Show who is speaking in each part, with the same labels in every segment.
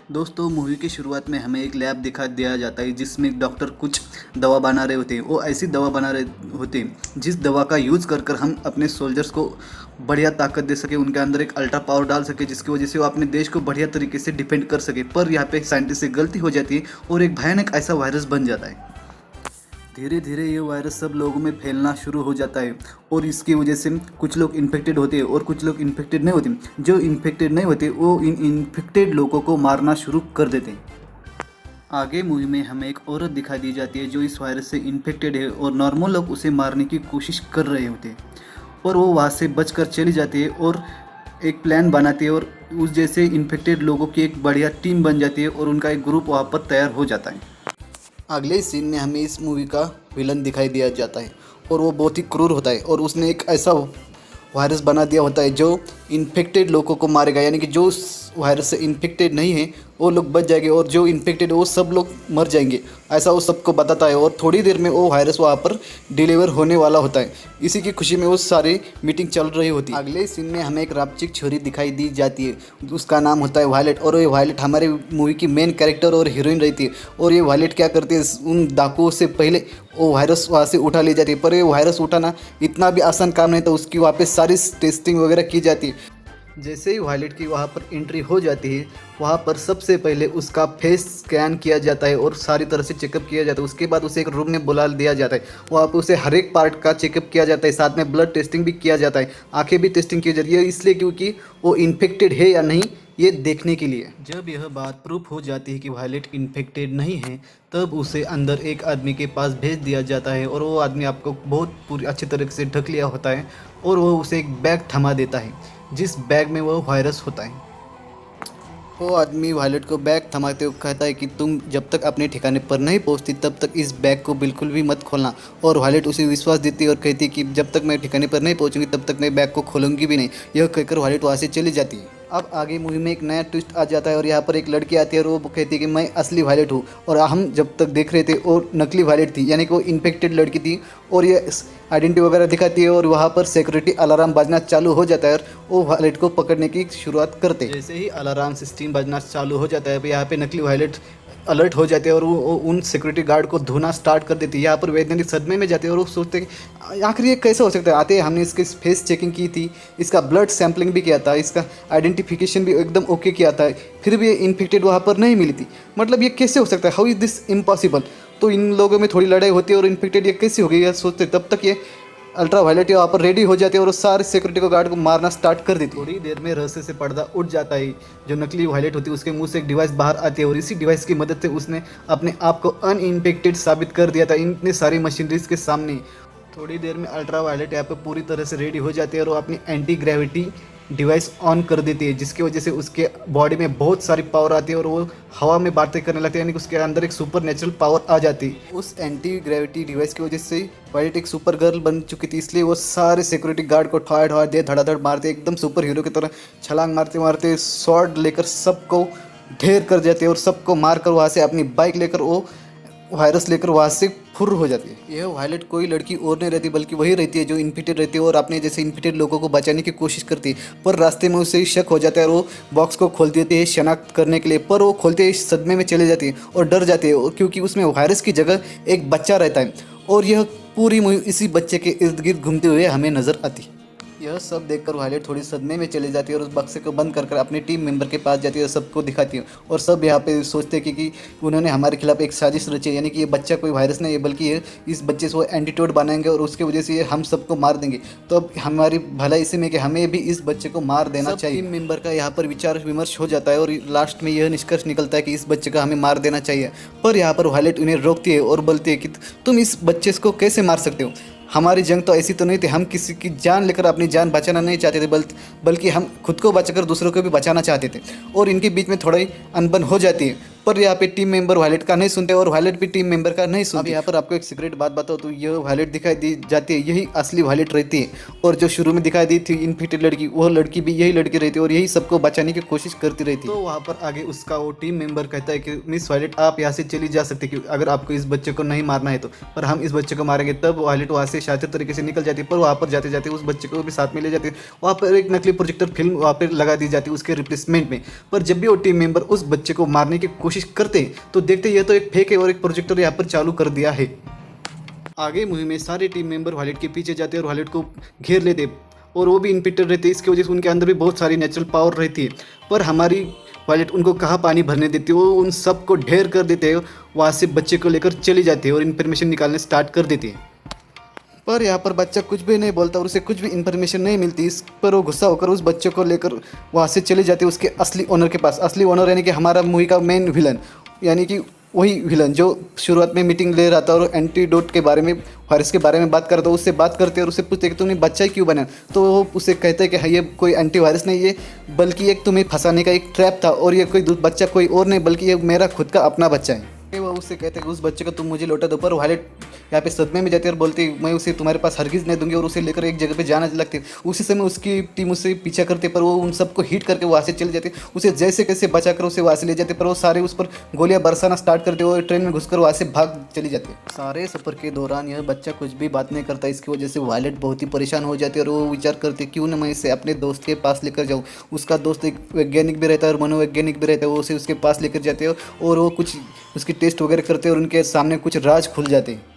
Speaker 1: दोस्तों मूवी की शुरुआत में हमें एक लैब दिखा दिया जाता है जिसमें डॉक्टर कुछ दवा बना रहे होते हैं। वो ऐसी दवा बना रहे होते हैं जिस दवा का यूज़ कर कर हम अपने सोल्जर्स को बढ़िया ताकत दे सके, उनके अंदर एक अल्ट्रा पावर डाल सके जिसकी वजह से वो अपने देश को बढ़िया तरीके से डिफेंड कर सके। पर यहाँ पे साइंटिस्ट से गलती हो जाती है और एक भयानक ऐसा वायरस बन जाता है। धीरे धीरे ये वायरस सब लोगों में फैलना शुरू हो जाता है और इसकी वजह से कुछ लोग इन्फेक्टेड होते हैं और कुछ लोग इन्फेक्टेड नहीं होते। जो इन्फेक्टेड नहीं होते वो इन इन्फेक्टेड लोगों को मारना शुरू कर देते हैं। आगे मूवी में हमें एक औरत दिखाई दी जाती है जो इस वायरस से इन्फेक्टेड है और नॉर्मल लोग उसे मारने की कोशिश कर रहे होते हैं और वो वहाँ से बचकर चली जाती है और एक प्लान बनाती है और उस जैसे इन्फेक्टेड लोगों की एक बढ़िया टीम बन जाती है और उनका एक ग्रुप वहाँ पर तैयार हो जाता है। अगले सीन में हमें इस मूवी का विलन दिखाई दिया जाता है और वो बहुत ही क्रूर होता है और उसने एक ऐसा वायरस बना दिया होता है जो इन्फेक्टेड लोगों को मारेगा, यानी कि जो उस वायरस से इन्फेक्टेड नहीं है वो लोग बच जाएंगे और जो इन्फेक्टेड है वो सब लोग मर जाएंगे, ऐसा वो सबको बताता है। और थोड़ी देर में वो वायरस वहाँ पर डिलीवर होने वाला होता है। इसी की खुशी में वो सारी मीटिंग चल रही होती है। अगले सीन में हमें एक रापचिक छोरी दिखाई दी जाती है, उसका नाम होता है वायलेट और ये वायलेट हमारे मूवी की मेन कैरेक्टर और हीरोइन रहती है। और ये वायलेट क्या करती है, उन डाकुओं से पहले वो वायरस वहाँ से उठा ले जाती है। पर ये वायरस उठाना इतना भी आसान काम नहीं था, उसकी वहाँ पे सारी टेस्टिंग वगैरह की जाती है। जैसे ही वायलेट की वहाँ पर एंट्री हो जाती है वहाँ पर सबसे पहले उसका फेस स्कैन किया जाता है और सारी तरह से चेकअप किया जाता है। उसके बाद उसे एक रूम में बुला दिया जाता है, वहाँ पर उसे हर एक पार्ट का चेकअप किया जाता है, साथ में ब्लड टेस्टिंग भी किया जाता है, आंखें भी टेस्टिंग की जाती है, इसलिए क्योंकि वो इन्फेक्टेड है या नहीं ये देखने के लिए। जब यह बात प्रूफ हो जाती है कि वायलेट इन्फेक्टेड नहीं है तब उसे अंदर एक आदमी के पास भेज दिया जाता है और वो आदमी आपको बहुत पूरी अच्छी तरह से ढक लिया होता है और वो उसे एक बैग थमा देता है जिस बैग में वो वायरस होता है। वो आदमी वायलेट को बैग थमाते हुए कहता है कि तुम जब तक अपने ठिकाने पर नहीं पहुंचती तब तक इस बैग को बिल्कुल भी मत खोलना। और वायलेट उसे विश्वास देती है और कहती है कि जब तक मैं ठिकाने पर नहीं पहुंचूंगी तब तक मैं बैग को खोलूंगी भी नहीं। यह कहकर वायलेट वहाँ से चली जाती है। अब आगे मूवी में एक नया ट्विस्ट आ जाता है और यहाँ पर एक लड़की आती है और वो कहती है कि मैं असली वायलेट हूँ और हम जब तक देख रहे थे वो नकली वायलेट थी, यानी कि वो इन्फेक्टेड लड़की थी। और ये आइडेंटिटी वगैरह दिखाती है और वहाँ पर सिक्योरिटी अलार्म बजना चालू हो जाता है और वो वायलेट को पकड़ने की शुरुआत करते हैं। जैसे ही अलार्म सिस्टम बजना चालू हो जाता है यहाँ पे नकली वायलेट अलर्ट हो जाते हैं और वो उन सिक्योरिटी गार्ड को धोना स्टार्ट कर देती है। यहाँ पर वैज्ञानिक सदमे में जाते हैं और वो सोचते हैं कि आखिर ये कैसे हो सकता है। आते हैं, हमने इसके फेस चेकिंग की थी, इसका ब्लड सैम्पलिंग भी किया था, इसका आइडेंटिफिकेशन भी एकदम ओके किया था, फिर भी ये इन्फेक्टेड वहाँ पर नहीं मिली थी। मतलब ये कैसे हो सकता है, हाउ इज़ दिस इम्पॉसिबल। तो इन लोगों में थोड़ी लड़ाई होती है और इन्फेक्टेड ये कैसे हो गई यह सोचते, तब तक ये अल्ट्रा वायलेट वहाँ पर रेडी हो जाते हैं और सारे सिक्योरिटी को गार्ड को मारना स्टार्ट कर देती है। थोड़ी देर में रहस्य से पर्दा उठ जाता है। जो नकली वायलेट होती है उसके मुंह से एक डिवाइस बाहर आती है और इसी डिवाइस की मदद से उसने अपने आप को अनइन्फेक्टेड साबित कर दिया था इतने सारी मशीनरीज के सामने। थोड़ी देर में अल्ट्रा वायलेट यहाँ पर पूरी तरह से रेडी हो जाती है और वो अपनी एंटी ग्रेविटी डिवाइस ऑन कर देती है जिसकी वजह से उसके बॉडी में बहुत सारी पावर आती है और वो हवा में बातें करने लगती है, यानी कि उसके अंदर एक सुपर नेचुरल पावर आ जाती है। उस एंटी ग्रेविटी डिवाइस की वजह से वायलेट एक सुपर गर्ल बन चुकी थी, इसलिए वो सारे सिक्योरिटी गार्ड को ठोआ ठोआ दे धड़ाधड़ मारते, एकदम सुपर हीरो की तरह छलांग मारते मारते स्वॉर्ड लेकर सबको ढेर कर जाते और सबको मारकर वहाँ से अपनी बाइक लेकर वो वायरस लेकर वहाँ से फुर हो जाती है। यह वायलेट कोई लड़की और नहीं रहती बल्कि वही रहती है जो इन्फेक्टेड रहती है और अपने जैसे इन्फेक्टेड लोगों को बचाने की कोशिश करती है। पर रास्ते में उसे शक हो जाता है और वो बॉक्स को खोल देती है शनाख्त करने के लिए, पर वो खोलते ही सदमे में चले जाती है और डर जाती है क्योंकि उसमें वायरस की जगह एक बच्चा रहता है और यह पूरी मूवी इसी बच्चे के इर्द गिर्द घूमते हुए हमें नजर आती है। यह सब देखकर वायलेट थोड़ी सदमे में चली जाती है और उस बक्से को बंद कर अपने टीम मेंबर के पास जाती है और सबको दिखाती है और सब यहाँ पे सोचते हैं कि उन्होंने हमारे खिलाफ एक साजिश रची है, यानी कि ये बच्चा कोई वायरस नहीं है बल्कि ये इस बच्चे से वो एंटीटोड बनाएंगे और उसकी वजह से ये हम सबको मार देंगे। तो अब हमारी भलाई इसी में कि हमें भी इस बच्चे को मार देना चाहिए। टीम मेंबर का यहाँ पर विचार विमर्श हो जाता है और लास्ट में यह निष्कर्ष निकलता है कि इस बच्चे का हमें मार देना चाहिए। पर यहाँ पर वायलेट उन्हें रोकती है और बोलती है कि तुम इस बच्चे को कैसे मार सकते हो, हमारी जंग तो ऐसी तो नहीं थी, हम किसी की जान लेकर अपनी जान बचाना नहीं चाहते थे बल्कि हम खुद को बचाकर दूसरों को भी बचाना चाहते थे। और इनके बीच में थोड़ा ही अनबन हो जाती है पर यहाँ पे टीम मेंबर वायलेट का नहीं सुनते और वायलेट भी टीम मेंबर का नहीं सुनते। अब यहाँ पर आपको एक सीक्रेट बात बताओ तो यह वायलेट दिखाई दी जाती है, यही असली वायलेट रहती है। और जो शुरू में दिखाई दी थी इन्फेक्टेड लड़की, वह लड़की भी यही लड़की रहती है और यही सबको बचाने की कोशिश करती रहती है। तो वहाँ पर आगे उसका वो टीम मेंबर कहता है कि मिस वायलेट आप यहाँ से चली जा सकती है अगर आपको इस बच्चे को नहीं मारना है तो, पर हम इस बच्चे को मारेंगे। तब वायलेट वहाँ से शातिर तरीके से निकल जाती है, पर वहाँ पर जाते जाते उस बच्चे को भी साथ में ले जाते हैं। वहाँ पर एक नकली प्रोजेक्टर फिल्म वहाँ पर लगा दी जाती है उसके रिप्लेसमेंट में। पर जब भी वो टीम मेंबर उस बच्चे को मारने की कोशिश करते हैं तो देखते ये तो एक फेक है और एक प्रोजेक्टर यहाँ पर चालू कर दिया है। आगे मूवी में सारे टीम मेंबर वायलेट के पीछे जाते हैं और वायलेट को घेर लेते और वो भी इन्फेक्टेड रहते हैं। इसकी वजह से उनके अंदर भी बहुत सारी नेचुरल पावर रहती है, पर हमारी वायलेट उनको कहाँ पानी भरने देती है, वो उन सब को ढेर कर देते हैं। वहाँ से बच्चे को लेकर चली जाती है और इन्फॉर्मेशन निकालने स्टार्ट कर देती है। पर यहाँ पर बच्चा कुछ भी नहीं बोलता और उसे कुछ भी इन्फॉर्मेशन नहीं मिलती। इस पर वो गुस्सा होकर उस बच्चे को लेकर वहाँ से चले जाते हैं उसके असली ओनर के पास। असली ओनर यानी कि हमारा मूवी का मेन विलन, यानी कि वही विलन जो शुरुआत में मीटिंग ले रहा था और एंटीडोट के बारे में, वायरस के बारे में बात करता है। उससे बात करते और उससे पूछते कि तुमने बच्चा ही क्यों बना, तो वो उसे कहते हैं कि हाँ ये कोई एंटीवायरस नहीं है बल्कि एक तुम्हें फंसाने का एक ट्रैप था और ये कोई बच्चा कोई और नहीं बल्कि ये मेरा खुद का अपना बच्चा है। वो उससे कहते हैं कि उस बच्चे को तुम मुझे लौटा दो। पर वायलेट यहाँ पे सदमे में जाती है और बोलती मैं उसे तुम्हारे पास हरगिज़ नहीं दूंगी और उसे लेकर एक जगह पे जाना लगती है। उसी समय उसकी टीम उससे पीछा करती है पर वो उन सबको हिट करके वहाँ से चले जाते, उसे जैसे कैसे बचा कर उसे वहाँ से ले जाते। पर वो सारे उस पर गोलियाँ बरसाना स्टार्ट करते और ट्रेन में घुसकर वहाँ से भाग चली जाती है। सारे सफ़र के दौरान यह बच्चा कुछ भी बात नहीं करता। इसकी वजह से वायलेट बहुत ही परेशान हो जाती है और वो विचार करती क्यों ना मैं इसे अपने दोस्त के पास लेकर जाऊँ। उसका दोस्त एक वैज्ञानिक भी रहता है और मनोवैज्ञानिक भी रहता है। वो उसे उसके पास लेकर जाते हैं और वो कुछ उसकी टेस्ट वगैरह करते हैं और उनके सामने कुछ राज खुल जाते हैं।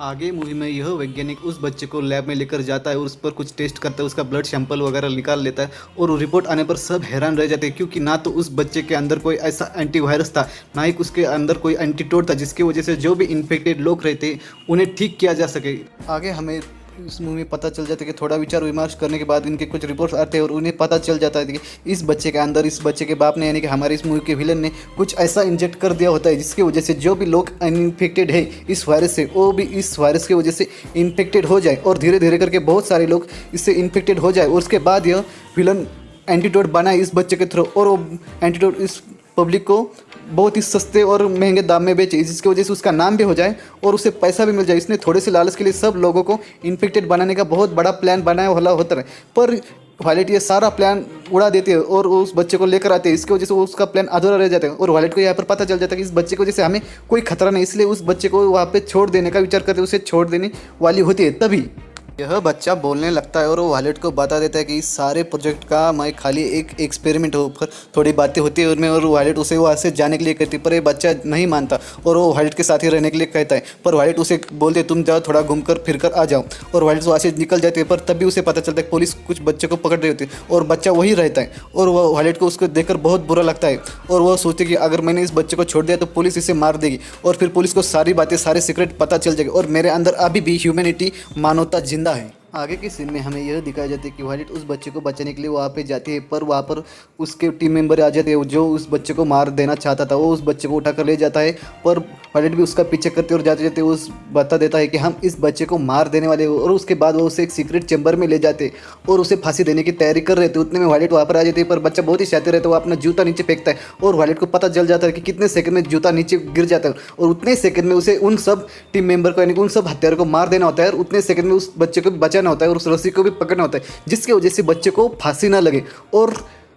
Speaker 1: आगे मूवी में यह वैज्ञानिक उस बच्चे को लैब में लेकर जाता है और उस पर कुछ टेस्ट करता है, उसका ब्लड सैंपल वगैरह निकाल लेता है और रिपोर्ट आने पर सब हैरान रह जाते हैं क्योंकि ना तो उस बच्चे के अंदर कोई ऐसा एंटीवायरस था ना ही उसके अंदर कोई एंटीडोट था जिसकी वजह से जो भी इन्फेक्टेड लोग रहते उन्हें ठीक किया जा सके। आगे हमें इस मूवी में पता चल जाता है कि थोड़ा विचार विमर्श करने के बाद इनके कुछ रिपोर्ट्स आते हैं और उन्हें पता चल जाता है कि इस बच्चे के अंदर, इस बच्चे के बाप ने यानी कि हमारे इस मूवी के विलन ने कुछ ऐसा इंजेक्ट कर दिया होता है जिसकी वजह से जो भी लोग इन्फेक्टेड है इस वायरस से वो भी इस वायरस की वजह से इन्फेक्टेड हो जाए और धीरे धीरे करके बहुत सारे लोग इससे इन्फेक्टेड हो जाए और उसके बाद यह विलन एंटीडोट बनाए इस बच्चे के थ्रू और वो एंटीडोट इस पब्लिक को बहुत ही सस्ते और महंगे दाम में बेचे जिसकी वजह से उसका नाम भी हो जाए और उसे पैसा भी मिल जाए। इसने थोड़े से लालच के लिए सब लोगों को इन्फेक्टेड बनाने का बहुत बड़ा प्लान बनाया वाला होता है, पर वायलेट ये सारा प्लान उड़ा देती है और उस बच्चे को लेकर आते हैं। इसकी वजह से उसका प्लान अधूरा रह जाता है और वायलेट को यहाँ पर पता चल जाता है कि इस बच्चे को जैसे हमें कोई खतरा नहीं, इसलिए उस बच्चे को वहाँ पे छोड़ देने का विचार करते उसे छोड़ देने वाली होती है। तभी यह बच्चा बोलने लगता है और वो वायलेट को बता देता है कि इस सारे प्रोजेक्ट का मैं खाली एक एक्सपेरिमेंट हो, पर थोड़ी बातें होती है उनमें और वायलेट उसे वहाँ से जाने के लिए कहती है। पर ये बच्चा नहीं मानता और वो वायलेट के साथ ही रहने के लिए कहता है। पर वायलेट उसे बोलते तुम जाओ थोड़ा घूम कर फिर कर आ जाओ और वायलेट वहाँ से निकल जाती है। पर तभी उसे पता चलता है पुलिस कुछ बच्चे को पकड़ रही होती है और बच्चा वही रहता है और वह वायलेट को उसको देखकर बहुत बुरा लगता है और वह सोचती है कि अगर मैंने इस बच्चे को छोड़ दिया तो पुलिस इसे मार देगी और फिर पुलिस को सारी बातें, सारे सीक्रेट पता चल जाएगी और मेरे अंदर अभी भी ह्यूमैनिटी, मानवता जिंदा है। आगे की सीन में हमें यह दिखाया जाता है कि वायलेट उस बच्चे को बचाने के लिए वहाँ पे जाती है पर वहाँ पर उसके टीम मेंबर आ जाते हैं जो उस बच्चे को मार देना चाहता था। वो उस बच्चे को उठाकर ले जाता है पर वायलेट भी उसका पीछे करते और जाते जाते उस बता देता है कि हम इस बच्चे को मार देने वाले और उसके बाद वो उसे एक सीक्रेट चैम्बर में ले जाते और उसे फांसी देने की तैयारी कर रहे थे। उतने में वायलेट वहाँ पर आ जाती है पर बच्चा बहुत ही शातिर रहता है, वो अपना जूता नीचे फेंकता है और वायलेट को पता चल जाता है कि कितने सेकंड में जूता नीचे गिर जाता है और उतने सेकंड में उसे उन सब टीम मेंबर को यानी कि उन सब हत्यारों को मार देना होता है और उतने सेकंड में उस बच्चे को बचाना होता है और उस रस्सी को भी पकड़ना होता है जिसकी वजह से बच्चे को फांसी ना लगे और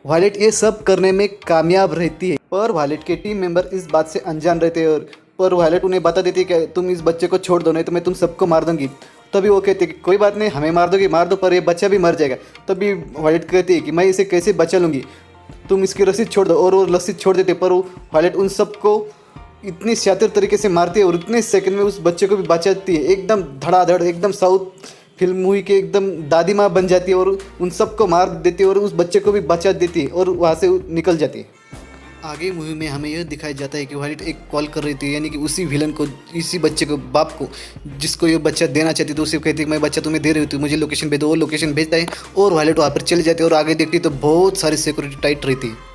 Speaker 1: वायलेट ये सब करने में कामयाब रहती है। पर वायलेट के टीम मेंबर इस बात से अनजान रहते हैं और पर वायलेट उन्हें बता देती है कि तुम इस बच्चे को छोड़ दो नहीं तो मैं तुम सबको मार दूंगी। तभी वो कहते हैं कि कोई बात नहीं, हमें मार दोगी मार दो पर ये बच्चा भी मर जाएगा। तभी वायलेट कहती है कि मैं इसे कैसे बचा लूँगी, तुम इसकी रस्सी छोड़ दो और वो रस्सी छोड़ देते पर वो वायलेट उन सबको इतनी शातिर तरीके से मारती है और इतने सेकंड में उस बच्चे को भी बचाती है। एकदम धड़ाधड़, एकदम साउथ फिल्म मूवी के एकदम दादी माँ बन जाती है और उन सबको मार देती है और उस बच्चे को भी बचा देती है और वहाँ से निकल जाती है। आगे मूवी में हमें यह दिखाया जाता है कि वायलेट एक कॉल कर रही थी यानी कि उसी विलन को, इसी बच्चे को, बाप को जिसको ये बच्चा देना चाहती थी, तो उसे कहती है मैं बच्चा तुम्हें दे रही हूँ, मुझे लोकेशन भेज दो। वो लोकेशन भेजता है और वायलेट वहाँ पर चली जाती है और आगे देखती है तो बहुत सारी सिक्योरिटी टाइट रहती है।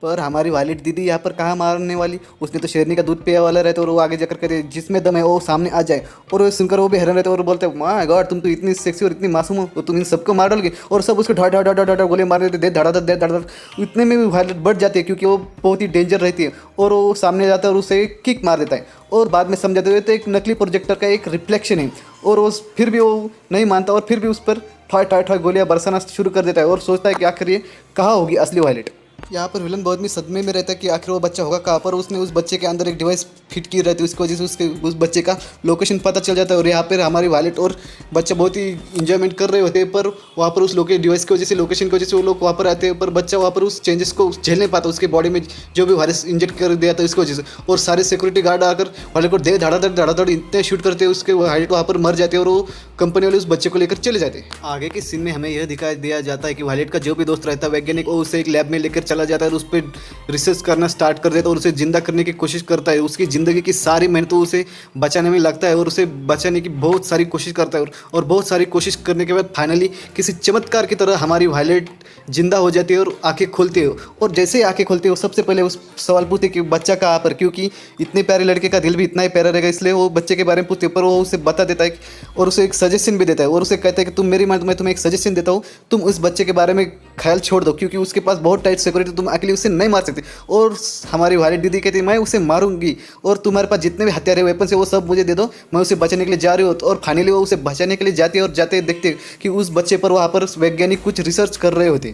Speaker 1: पर हमारी वायलेट दीदी यहाँ पर कहाँ मारने वाली, उसने तो शेरनी का दूध पिया वाला रहता है और वो आगे जाकर कहते जिसमें दम है वो सामने आ जाए। और वो सुनकर वो भी हैरान रहते और बोलते माय गॉड तुम तो इतनी सेक्सी और इतनी मासूम हो, तो तुम इन सबको मार डालोगे। और सब उसको ढा ढा ढा ढा ढा ढा गोले मार देते, दे धड़ा दे धड़ा। इतने में भी वायलेट बढ़ जाती है क्योंकि वो बहुत ही डेंजर रहती है और वो सामने जाता है और उसे किक मार देता है। और बाद में समझाते हुए तो एक नकली प्रोजेक्टर का एक रिफ्लेक्शन है और वो फिर भी वो नहीं मानता और फिर भी उस पर ठाई ठाई ठाई गोलियां बरसाना शुरू कर देता है और सोचता है कि आखिर ये कहाँ होगी असली वायलेट। यहाँ पर विलन बहुत भी सदमे में रहता है कि आखिर वो बच्चा होगा कहाँ पर। उसने उस बच्चे के अंदर एक डिवाइस फिट की रहती है, उसकी वजह से उस बच्चे का लोकेशन पता चल जाता है। और यहाँ पर हमारी वायलेट और बच्चा बहुत ही इंजॉयमेंट कर रहे होते हैं, पर वहाँ पर उस डिवाइस की वजह से, लोकेशन की वजह से वो लोग वहाँ पर आते हैं, पर बच्चा वहाँ पर उस चेंजेस को झेल नहीं पाता, उसके बॉडी में जो भी वायरस इंजेक्ट कर दिया था इसकी वजह से। और सारे सिक्योरिटी गार्ड आकर वायलेट को दे धड़ाधड़ इतने शूट करते हैं, उसके वायलेट वहाँ पर मर जाते हैं और वो कंपनी वाले उस बच्चे को लेकर चले जाते हैं। आगे के सीन में हमें यह दिखाई दिया जाता है कि वायलेट का जो भी दोस्त रहता है वैज्ञानिक, वो उसे एक लैब में लेकर चला जाता है और उस पर रिसर्च करना स्टार्ट कर देता है और उसे जिंदा करने की कोशिश करता है। उसकी ज़िंदगी की सारी मेहनत तो उसे बचाने में लगता है और उसे बचाने की बहुत सारी कोशिश करता है। और बहुत सारी कोशिश करने के बाद फाइनली किसी चमत्कार की तरह हमारी वायलेट जिंदा हो जाती है और आंखें खोलती है। और जैसे ही आंखें खोलती है वो सबसे पहले उस सवाल पूछते कि बच्चा कहाँ पर, क्योंकि इतने प्यारे लड़के का दिल भी इतना ही प्यारा रहेगा, इसलिए वो बच्चे के बारे में पूछते, पर वो उसे बता देता है और उसे एक सजेशन भी देता है और उसे कहता है कि तुम मेरी मैं तुम्हें एक सजेशन देता हूँ, तुम उस बच्चे के बारे में ख्याल छोड़ दो क्योंकि उसके पास बहुत टाइट सिक्योरिटी, तुम अकेले उसे नहीं मार सकते। और हमारी वायलेट दीदी कहती है मैं उसे मारूंगी और तुम्हारे पास जितने भी हथियार वेपन है वो सब मुझे दे दो, मैं उसे बचाने के लिए जा रही हूँ। और फाइनली वो उसे बचाने के लिए जाती है और जाते देखते कि उस बच्चे पर वहाँ पर वैज्ञानिक कुछ रिसर्च कर रहे होते।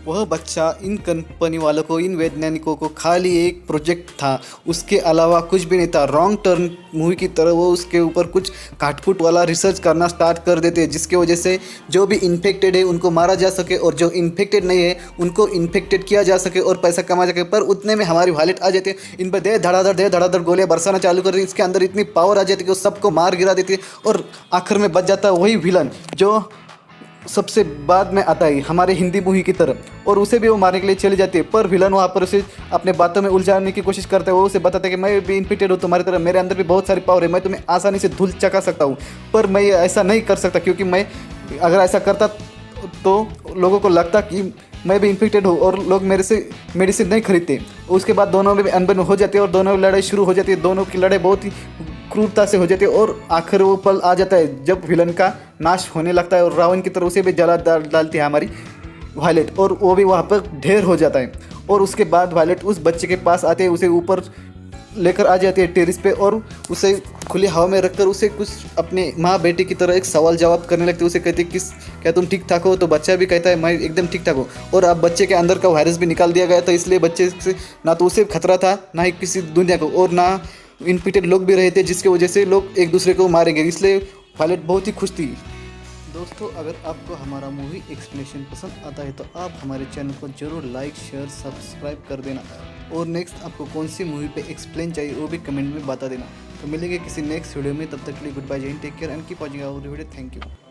Speaker 1: वह बच्चा इन कंपनी वालों को, इन वैज्ञानिकों को खाली एक प्रोजेक्ट था, उसके अलावा कुछ भी नहीं था। रॉन्ग टर्न मूवी की तरह वो उसके ऊपर कुछ काटफूट वाला रिसर्च करना स्टार्ट कर देते हैं, जिसके वजह से जो भी इन्फेक्टेड है उनको मारा जा सके और जो इन्फेक्टेड नहीं है उनको इन्फेक्टेड किया जा सके और पैसा कमा सके। पर उतने में हमारी वायलेट आ जाती है, इन पर दे धड़ाधड़ गोलियां बरसाना चालू कर दी। इसके अंदर इतनी पावर आ जाती है कि वो सबको मार गिरा देती है और आखिर में बच जाता है वही विलन जो सबसे बाद में आता है हमारे हिंदी मूवी की तरफ, और उसे भी वो मारने के लिए चली जाती है। पर विलन वहाँ पर उसे अपने बातों में उलझाने की कोशिश करता है। वो उसे बताता है कि मैं भी इन्फेक्टेड हूँ तुम्हारी तरह, मेरे अंदर भी बहुत सारी पावर है, मैं तुम्हें आसानी से धूल चका सकता हूँ, पर मैं ऐसा नहीं कर सकता क्योंकि मैं अगर ऐसा करता तो लोगों को लगता कि मैं भी इन्फेक्टेड हूँ और लोग मेरे से मेडिसिन नहीं खरीदते। उसके बाद दोनों में भी अनबन हो जाती है और दोनों में लड़ाई शुरू हो जाती है। दोनों की लड़ाई बहुत ही क्रूरता से हो जाती है और आखिर वो पल आ जाता है जब विलन का नाश होने लगता है और रावण की तरह उसे भी जला डालती है हमारी वायलेट, और वो भी वहाँ पर ढेर हो जाता है। और उसके बाद वायलेट उस बच्चे के पास आते हैं, उसे ऊपर लेकर आ जाती है टेरिस पे और उसे खुली हवा में रखकर उसे कुछ अपने माँ बेटे की तरह एक सवाल जवाब करने लगती है। उसे कहती है किस क्या तुम ठीक ठाक हो, तो बच्चा भी कहता है मैं एकदम ठीक ठाक हूँ। और अब बच्चे के अंदर का वायरस भी निकाल दिया गया था, इसलिए बच्चे से ना तो उसे खतरा था ना ही किसी दुनिया को, और ना इन्फेक्टेड लोग भी रहे थे जिसकी वजह से लोग एक दूसरे को मारेंगे, इसलिए वायलेट बहुत ही खुश थी। दोस्तों अगर आपको हमारा मूवी एक्सप्लेनेशन पसंद आता है तो आप हमारे चैनल को जरूर लाइक शेयर सब्सक्राइब कर देना, और नेक्स्ट आपको कौन सी मूवी पे एक्सप्लेन चाहिए वो भी कमेंट में बता देना। तो मिलेंगे किसी नेक्स्ट वीडियो में, तब तक के लिए गुड बाय, जय Hind, take care and keep watching our video. Thank you.